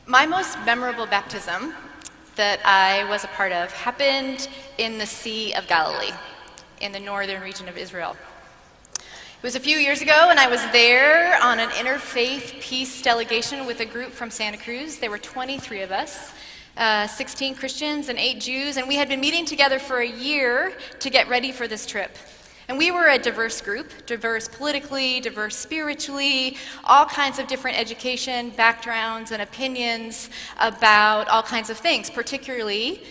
My most memorable baptism that I was a part of happened in the Sea of Galilee, in the northern region of Israel. It was a few years ago, and I was there on an interfaith peace delegation with a group from Santa Cruz. There were 23 of us, 16 Christians and 8 Jews, and we had been meeting together for a year to get ready for this trip. And we were a diverse group, diverse politically, diverse spiritually, all kinds of different education, backgrounds, and opinions about all kinds of things, particularly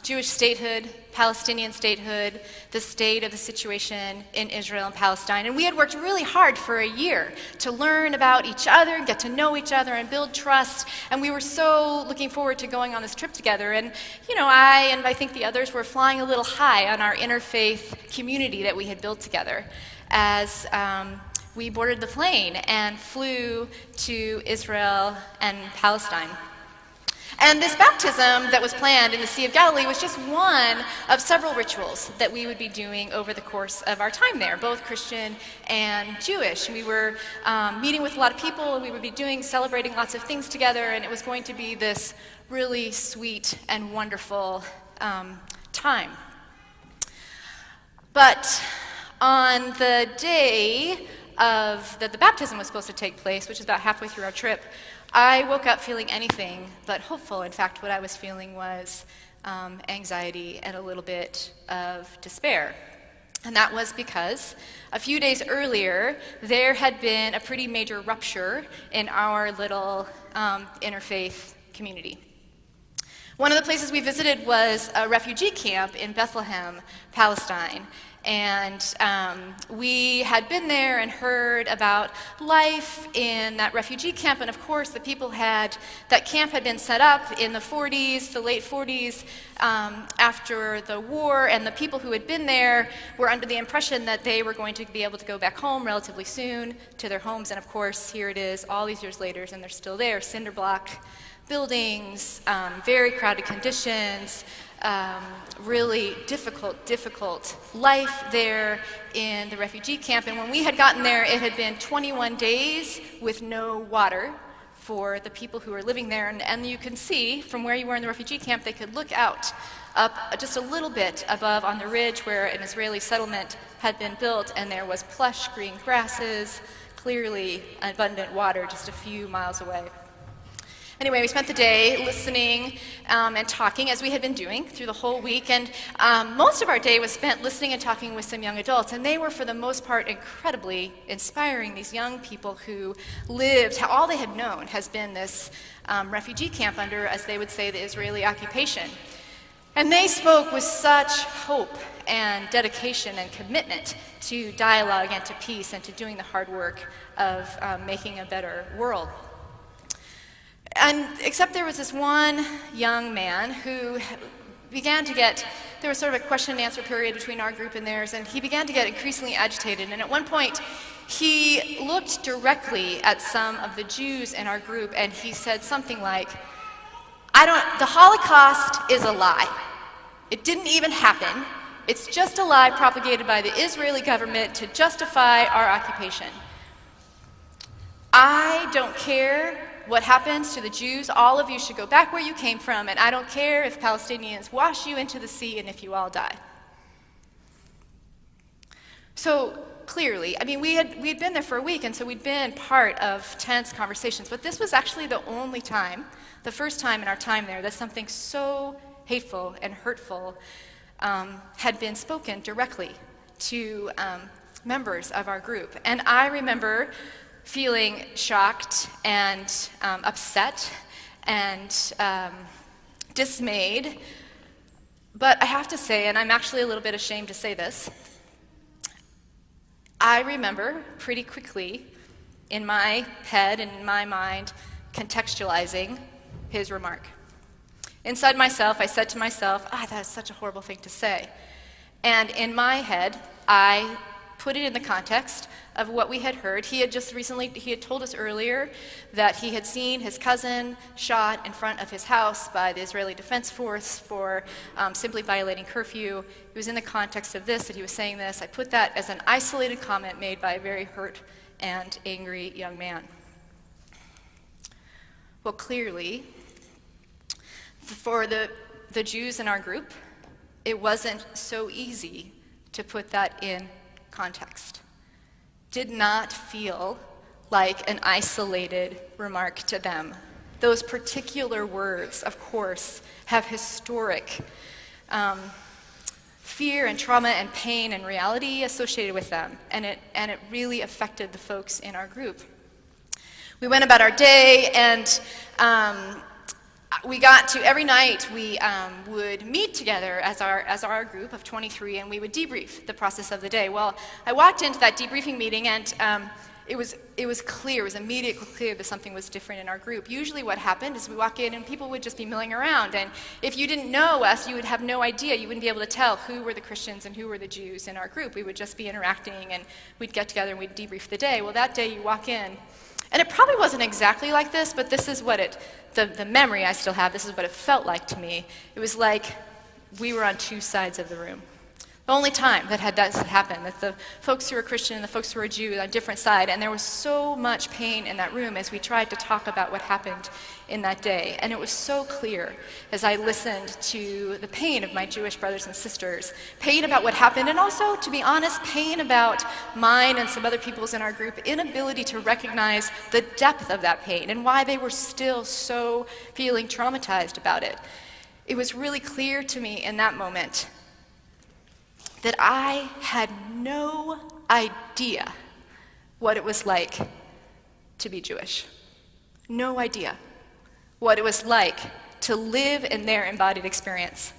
Jewish statehood, Palestinian statehood, the state of the situation in Israel and Palestine. And we had worked really hard for a year to learn about each other, get to know each other, and build trust. And we were so looking forward to going on this trip together. And, I think the others were flying a little high on our interfaith community that we had built together as we boarded the plane and flew to Israel and Palestine. And this baptism that was planned in the Sea of Galilee was just one of several rituals that we would be doing over the course of our time there, both Christian and Jewish. We were meeting with a lot of people, and we would be celebrating lots of things together, and it was going to be this really sweet and wonderful time. But on the day that the baptism was supposed to take place, which is about halfway through our trip, I woke up feeling anything but hopeful. In fact, what I was feeling was anxiety and a little bit of despair. And that was because a few days earlier, there had been a pretty major rupture in our little interfaith community. One of the places we visited was a refugee camp in Bethlehem, Palestine. And we had been there and heard about life in that refugee camp. And of course, that camp had been set up in the late 40s, after the war. And the people who had been there were under the impression that they were going to be able to go back home relatively soon to their homes. And of course, here it is all these years later, and they're still there, cinder block buildings, very crowded conditions, really difficult life there in the refugee camp. And when we had gotten there, it had been 21 days with no water for the people who were living there. And you can see from where you were in the refugee camp, they could look out up just a little bit above on the ridge where an Israeli settlement had been built, and there was plush green grasses, clearly abundant water just a few miles away. Anyway, we spent the day listening and talking, as we had been doing through the whole week, and most of our day was spent listening and talking with some young adults, and they were, for the most part, incredibly inspiring. These young people who lived, all they had known has been this refugee camp under, as they would say, the Israeli occupation. And they spoke with such hope and dedication and commitment to dialogue and to peace and to doing the hard work of making a better world. And except there was this one young man who there was sort of a question and answer period between our group and theirs, and he began to get increasingly agitated. And at one point, he looked directly at some of the Jews in our group, and he said something like, the Holocaust is a lie. It didn't even happen. It's just a lie propagated by the Israeli government to justify our occupation. I don't care what happens to the Jews. All of you should go back where you came from, and I don't care if Palestinians wash you into the sea and if you all die. So clearly, we had been there for a week, and so we'd been part of tense conversations, but this was actually the first time in our time there, that something so hateful and hurtful had been spoken directly to members of our group. And I remember feeling shocked and upset and dismayed. But I have to say, and I'm actually a little bit ashamed to say this, I remember pretty quickly in my head and in my mind contextualizing his remark. Inside myself, I said to myself, that is such a horrible thing to say. And in my head, I put it in the context of what we had heard. He had told us earlier that he had seen his cousin shot in front of his house by the Israeli Defense Force for simply violating curfew. It was in the context of this that he was saying this. I put that as an isolated comment made by a very hurt and angry young man. Well, clearly, for the Jews in our group, it wasn't so easy to put that in context. Did not feel like an isolated remark to them. Those particular words, of course, have historic fear and trauma and pain and reality associated with them, and it really affected the folks in our group. We went about our day, and we got to, every night we would meet together as our group of 23, and we would debrief the process of the day. Well, I walked into that debriefing meeting, and it was clear, it was immediately clear that something was different in our group. Usually what happened is we walk in and people would just be milling around, and if you didn't know us, you would have no idea. You wouldn't be able to tell who were the Christians and who were the Jews in our group. We would just be interacting, and we'd get together and we'd debrief the day. Well, that day you walk in, and it probably wasn't exactly like this, but this is what the memory I still have, this is what it felt like to me. It was like we were on two sides of the room. The only time that had that happen, that the folks who were Christian and the folks who were Jew on a different side, and there was so much pain in that room as we tried to talk about what happened in that day. And it was so clear as I listened to the pain of my Jewish brothers and sisters, pain about what happened, and also, to be honest, pain about mine and some other people's in our group, inability to recognize the depth of that pain and why they were still so feeling traumatized about it. It was really clear to me in that moment that I had no idea what it was like to be Jewish. No idea what it was like to live in their embodied experience.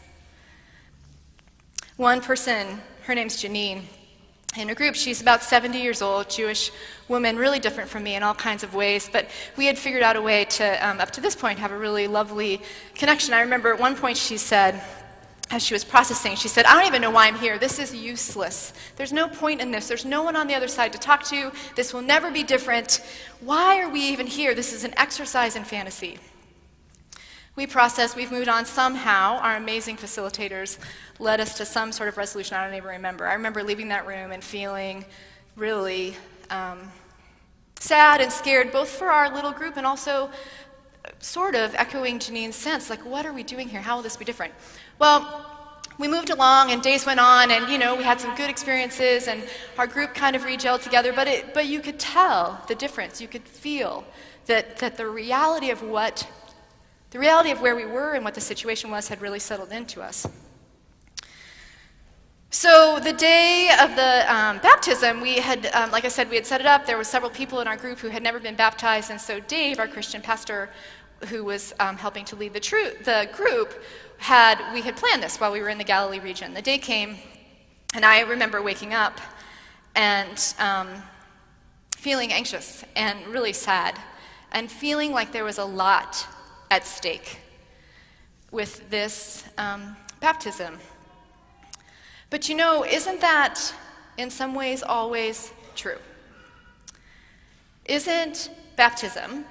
One person, her name's Janine, in a group, she's about 70 years old, Jewish woman, really different from me in all kinds of ways, but we had figured out a way to, up to this point, have a really lovely connection. I remember at one point she said, as she was processing, she said, I don't even know why I'm here. This is useless. There's no point in this. There's no one on the other side to talk to. This will never be different. Why are we even here? This is an exercise in fantasy. We processed, we've moved on somehow. Our amazing facilitators led us to some sort of resolution. I don't even remember. I remember leaving that room and feeling really sad and scared, both for our little group and also sort of echoing Janine's sense, like, what are we doing here? How will this be different? Well, we moved along and days went on, and we had some good experiences, and our group kind of re-gelled together, but you could tell the difference. You could feel that the reality of where we were and what the situation was had really settled into us. So the day of the baptism, we had, like I said, we had set it up. There were several people in our group who had never been baptized, and so Dave, our Christian pastor, who was helping to lead the group, we had planned this while we were in the Galilee region. The day came, and I remember waking up and feeling anxious and really sad, and feeling like there was a lot at stake with this baptism. But isn't that in some ways always true? Isn't baptism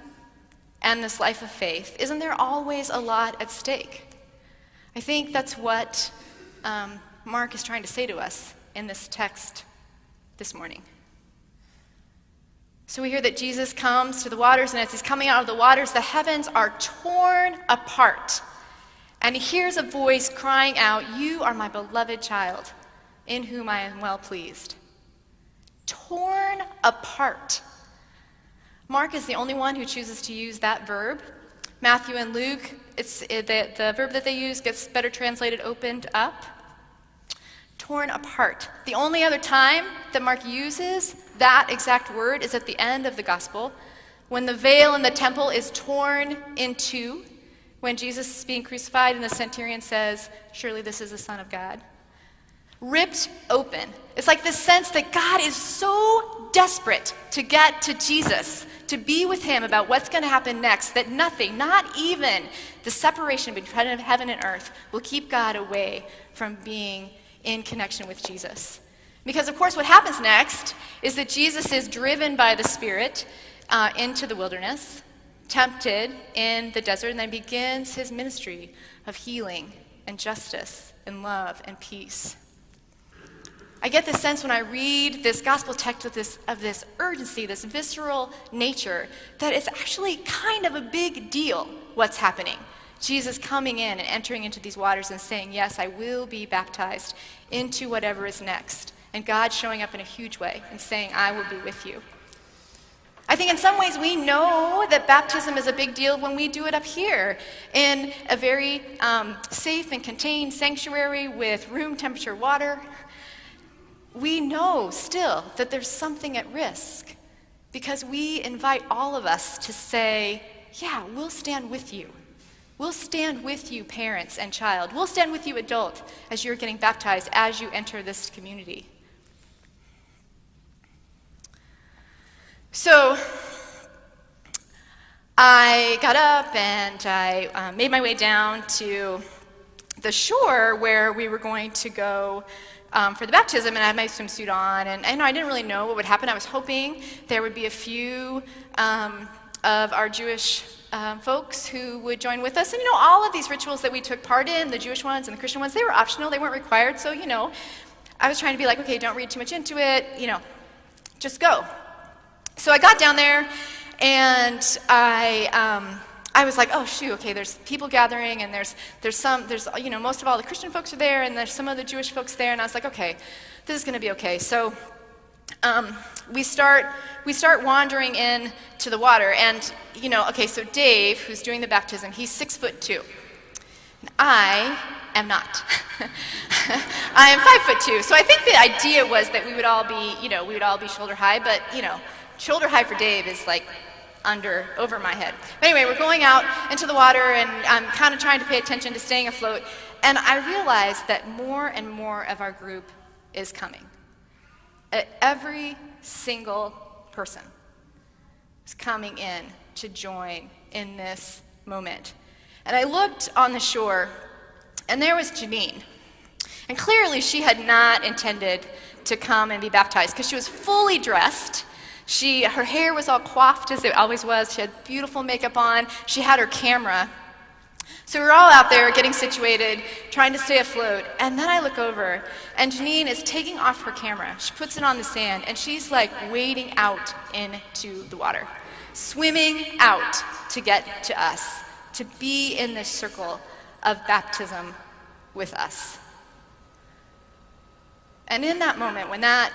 and this life of faith, isn't there always a lot at stake? I think that's what Mark is trying to say to us in this text this morning. So we hear that Jesus comes to the waters, and as he's coming out of the waters, the heavens are torn apart. And he hears a voice crying out, "You are my beloved child, in whom I am well pleased." Torn apart. Mark is the only one who chooses to use that verb. Matthew and Luke, the verb that they use gets better translated opened up. Torn apart. The only other time that Mark uses that exact word is at the end of the gospel, when the veil in the temple is torn in two, when Jesus is being crucified and the centurion says, "Surely this is the Son of God." Ripped open. It's like this sense that God is so desperate to get to Jesus, to be with him about what's going to happen next, that nothing, not even the separation between heaven and earth, will keep God away from being in connection with Jesus. Because, of course, what happens next is that Jesus is driven by the Spirit into the wilderness, tempted in the desert, and then begins his ministry of healing and justice and love and peace. I get this sense when I read this gospel text of this urgency, this visceral nature, that it's actually kind of a big deal what's happening. Jesus coming in and entering into these waters and saying, yes, I will be baptized into whatever is next. And God showing up in a huge way and saying, I will be with you. I think in some ways we know that baptism is a big deal when we do it up here in a very safe and contained sanctuary with room temperature water. We know still that there's something at risk because we invite all of us to say, yeah, we'll stand with you. We'll stand with you, parents and child. We'll stand with you, adult, as you're getting baptized, as you enter this community. So I got up and I made my way down to the shore where we were going to go for the baptism, and I had my swimsuit on, and I didn't really know what would happen. I was hoping there would be a few of our Jewish folks who would join with us. And all of these rituals that we took part in, the Jewish ones and the Christian ones, they were optional, they weren't required. So, I was trying to be like, okay, don't read too much into it, just go. So I got down there, and I was like, oh shoot, okay, there's people gathering, and there's most of all the Christian folks are there, and there's some of the Jewish folks there, and I was like, okay, this is gonna be okay. So we start wandering in to the water, and okay, so Dave, who's doing the baptism, he's 6'2", and I am not. I am 5'2", so I think the idea was that we would all be shoulder high, but shoulder high for Dave is like over my head. But anyway, we're going out into the water, and I'm kind of trying to pay attention to staying afloat, and I realized that more and more of our group is coming. Every single person is coming in to join in this moment. And I looked on the shore, and there was Janine. And clearly she had not intended to come and be baptized because she was fully dressed. Her hair was all coiffed as it always was. She had beautiful makeup on. She had her camera. So we were all out there getting situated, trying to stay afloat. And then I look over, and Janine is taking off her camera. She puts it on the sand, and she's like wading out into the water, swimming out to get to us, to be in this circle of baptism with us. And in that moment, I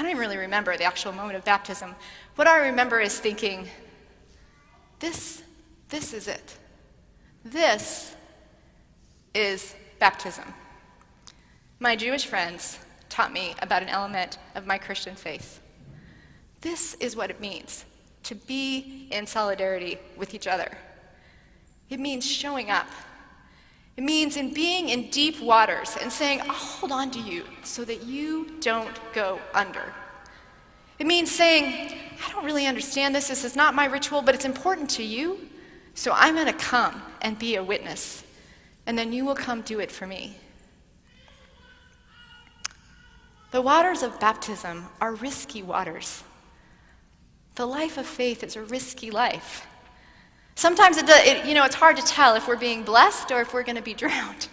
don't even really remember the actual moment of baptism. What I remember is thinking, this is it. This is baptism. My Jewish friends taught me about an element of my Christian faith. This is what it means to be in solidarity with each other. It means showing up. It means being in deep waters and saying, I'll hold on to you so that you don't go under. It means saying, I don't really understand this. This is not my ritual, but it's important to you. So I'm going to come and be a witness. And then you will come do it for me. The waters of baptism are risky waters. The life of faith is a risky life. Sometimes it's hard to tell if we're being blessed or if we're going to be drowned.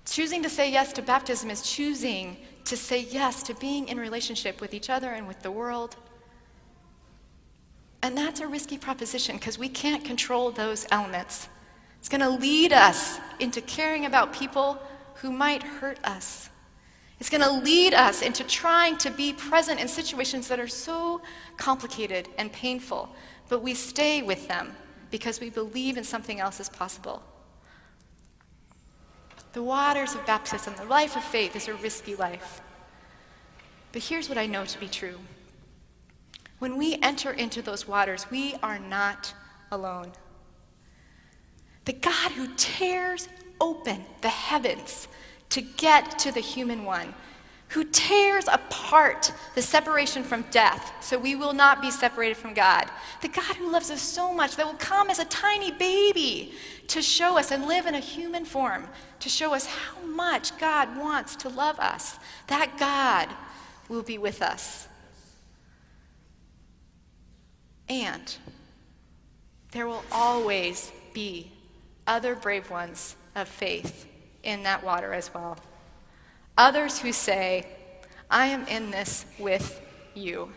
Choosing to say yes to baptism is choosing to say yes to being in relationship with each other and with the world. And that's a risky proposition because we can't control those elements. It's going to lead us into caring about people who might hurt us. It's going to lead us into trying to be present in situations that are so complicated and painful, but we stay with them because we believe in something else is possible. The waters of baptism, the life of faith, is a risky life. But here's what I know to be true. When we enter into those waters, we are not alone. The God who tears open the heavens to get to the human one, who tears apart the separation from death so we will not be separated from God, the God who loves us so much that will come as a tiny baby to show us and live in a human form, to show us how much God wants to love us, that God will be with us. And there will always be other brave ones of faith in that water as well. Others who say, I am in this with you.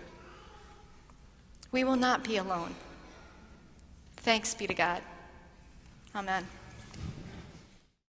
We will not be alone. Thanks be to God. Amen.